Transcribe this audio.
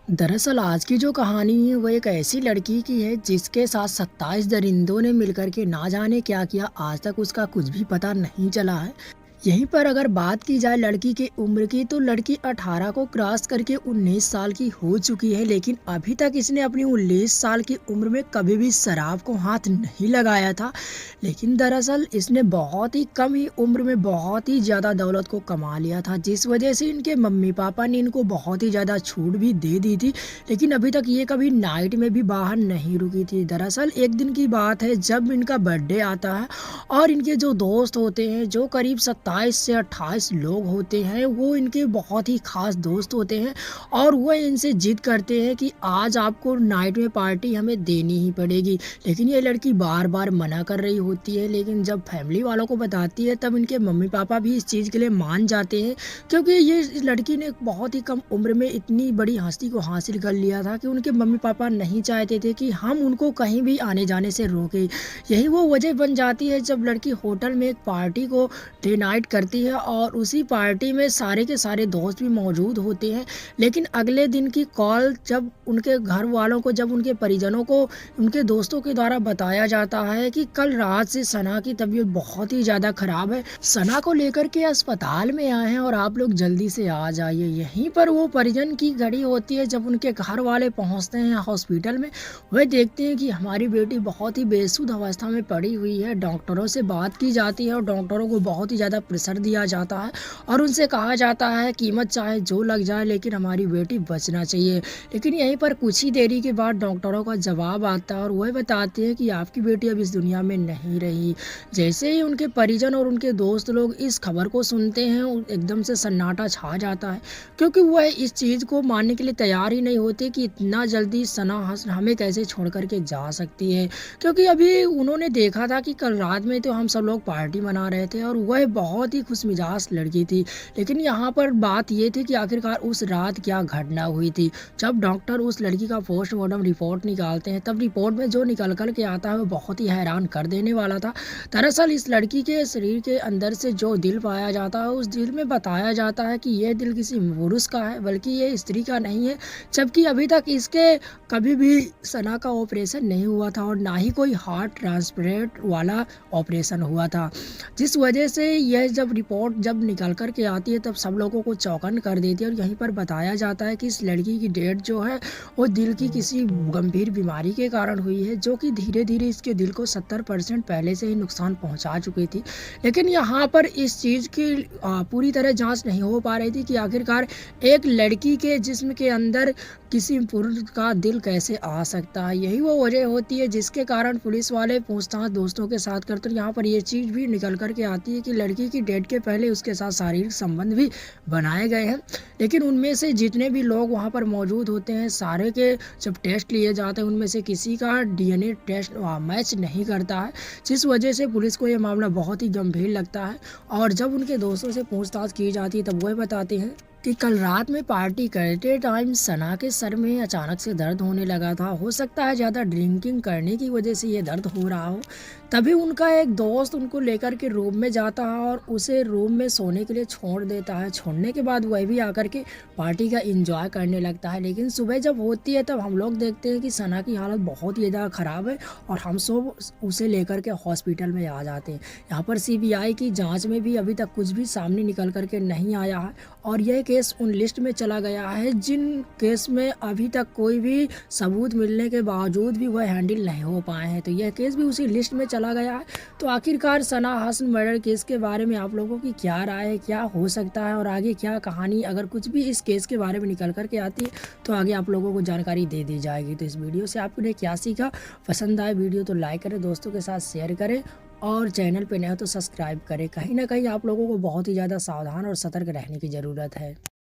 दरअसल आज की जो कहानी है वो एक ऐसी लड़की की है जिसके साथ 27 दरिंदों ने मिलकर के ना जाने क्या किया, आज तक उसका कुछ भी पता नहीं चला है। यहीं पर अगर बात की जाए लड़की की उम्र की, तो लड़की 18 को क्रॉस करके 19 साल की हो चुकी है, लेकिन अभी तक इसने अपनी 19 साल की उम्र में कभी भी शराब को हाथ नहीं लगाया था। लेकिन दरअसल इसने बहुत ही कम ही उम्र में बहुत ही ज़्यादा दौलत को कमा लिया था, जिस वजह से इनके मम्मी पापा ने इनको बहुत ही ज़्यादा छूट भी दे दी थी। लेकिन अभी तक ये कभी नाइट में भी बाहर नहीं रुकी थी। दरअसल एक दिन की बात है जब इनका बर्थडे आता है और इनके जो दोस्त होते हैं, जो करीब 27 से 28 लोग होते हैं, वो इनके बहुत ही खास दोस्त होते हैं और वो इनसे जिद करते हैं कि आज आपको नाइट में पार्टी हमें देनी ही पड़ेगी। लेकिन ये लड़की बार बार मना कर रही होती है, लेकिन जब फैमिली वालों को बताती है तब इनके मम्मी पापा भी इस चीज़ के लिए मान जाते हैं, क्योंकि ये इस लड़की ने बहुत ही कम उम्र में इतनी बड़ी हस्ती को हासिल कर लिया था कि उनके मम्मी पापा नहीं चाहते थे कि हम उनको कहीं भी आने जाने से रोकें। यही वो वजह बन जाती है जब लड़की होटल में एक पार्टी को डे नाइट करती है और उसी पार्टी में सारे के सारे दोस्त भी मौजूद होते हैं। लेकिन अगले दिन की कॉल जब उनके घर वालों को, जब उनके परिजनों को उनके दोस्तों के द्वारा बताया जाता है कि कल रात से सना की तबीयत बहुत ही ज़्यादा ख़राब है, सना को लेकर के अस्पताल में आए हैं और आप लोग जल्दी से आ जाइए। यहीं पर वो परिजन की घड़ी होती है जब उनके घर वाले पहुंचते हैं हॉस्पिटल में। वह देखते हैं कि हमारी बेटी बहुत ही बेसुध अवस्था में पड़ी हुई है। डॉक्टरों से बात की जाती है और डॉक्टरों को बहुत ही ज़्यादा प्रेशर दिया जाता है और उनसे कहा जाता है कीमत चाहे जो लग जाए लेकिन हमारी बेटी बचना चाहिए। लेकिन यहीं पर कुछ ही देरी के बाद डॉक्टरों का जवाब आता है और वह बताते हैं कि आपकी बेटी अब इस दुनिया में नहीं रही। जैसे ही उनके परिजन और उनके दोस्त लोग इस खबर को सुनते हैं, एकदम से सन्नाटा छा जाता है, क्योंकि वह इस चीज़ को मानने के लिए तैयार ही नहीं होते कि इतना जल्दी सना हमें कैसे छोड़ कर के जा सकती है। क्योंकि अभी उन्होंने देखा था कि कल रात में तो हम सब लोग पार्टी मना रहे थे और वह बहुत ही खुशमिजाज लड़की थी। लेकिन यहाँ पर बात ये थी कि आखिरकार उस रात क्या घटना हुई थी। जब डॉक्टर उस लड़की का पोस्टमार्टम रिपोर्ट निकालते हैं, तब रिपोर्ट में जो निकल कर के आता है वो बहुत ही हैरान कर देने वाला था। दरअसल इस लड़की के शरीर के अंदर से जो दिल पाया जाता है, उस दिल में बताया जाता है कि यह दिल किसी पुरुष का है, बल्कि ये स्त्री का नहीं है। जबकि अभी तक इसके कभी भी सना का ऑपरेशन नहीं हुआ था और ना ही कोई हार्ट ट्रांसप्लांट वाला ऑपरेशन हुआ था। जिस वजह से यह जब रिपोर्ट जब निकल कर के आती है तब सब लोगों को चौकन कर देती है और यहीं पर बताया जाता है कि इस लड़की की डेथ जो है वो दिल की किसी गंभीर बीमारी के कारण हुई है, जो कि धीरे धीरे इसके दिल को 70% पहले से ही नुकसान पहुंचा चुकी थी। लेकिन यहाँ पर इस चीज़ की पूरी तरह जांच नहीं हो पा रही थी कि आखिरकार एक लड़की के जिस्म के अंदर किसी पुरुष का दिल कैसे आ सकता है। यही वो वजह होती है जिसके कारण पुलिस वाले पूछताछ दोस्तों के साथ करते हैं। यहाँ पर ये चीज़ भी निकल कर के आती है कि लड़की की डेथ के पहले उसके साथ शारीरिक संबंध भी बनाए गए हैं। लेकिन उनमें से जितने भी लोग वहाँ पर मौजूद होते हैं, सारे के जब टेस्ट लिए जाते हैं उनमें से किसी का डीएनए टेस्ट मैच नहीं करता है, जिस वजह से पुलिस को ये मामला बहुत ही गंभीर लगता है। और जब उनके दोस्तों से पूछताछ की जाती है तब वह बताते हैं कि कल रात में पार्टी करते टाइम सना के सर में अचानक से दर्द होने लगा था। हो सकता है ज़्यादा ड्रिंकिंग करने की वजह से ये दर्द हो रहा हो। तभी उनका एक दोस्त उनको लेकर के रूम में जाता है और उसे रूम में सोने के लिए छोड़ देता है। छोड़ने के बाद वह भी आकर के पार्टी का एंजॉय करने लगता है। लेकिन सुबह जब होती है तब हम लोग देखते हैं कि सना की हालत बहुत ही ज़्यादा ख़राब है और हम सब उसे लेकर के हॉस्पिटल में आ जाते हैं। यहाँ पर सीबीआई की जाँच में भी अभी तक कुछ भी सामने निकल कर के नहीं आया है और यह केस उन लिस्ट में चला गया है जिन केस में अभी तक कोई भी सबूत मिलने के बावजूद भी वह हैंडल नहीं हो पाए हैं। तो यह केस भी उसी लिस्ट में चला गया है। तो आखिरकार सना हसन मर्डर केस के बारे में आप लोगों की क्या राय है, क्या हो सकता है और आगे क्या कहानी, अगर कुछ भी इस केस के बारे में निकल कर के आती है तो आगे आप लोगों को जानकारी दे दी जाएगी। तो इस वीडियो से आपने क्या सीखा, पसंद आए वीडियो तो लाइक करें, दोस्तों के साथ शेयर करें और चैनल पे नए हो तो सब्सक्राइब करें। कहीं ना कहीं आप लोगों को बहुत ही ज़्यादा सावधान और सतर्क रहने की ज़रूरत है।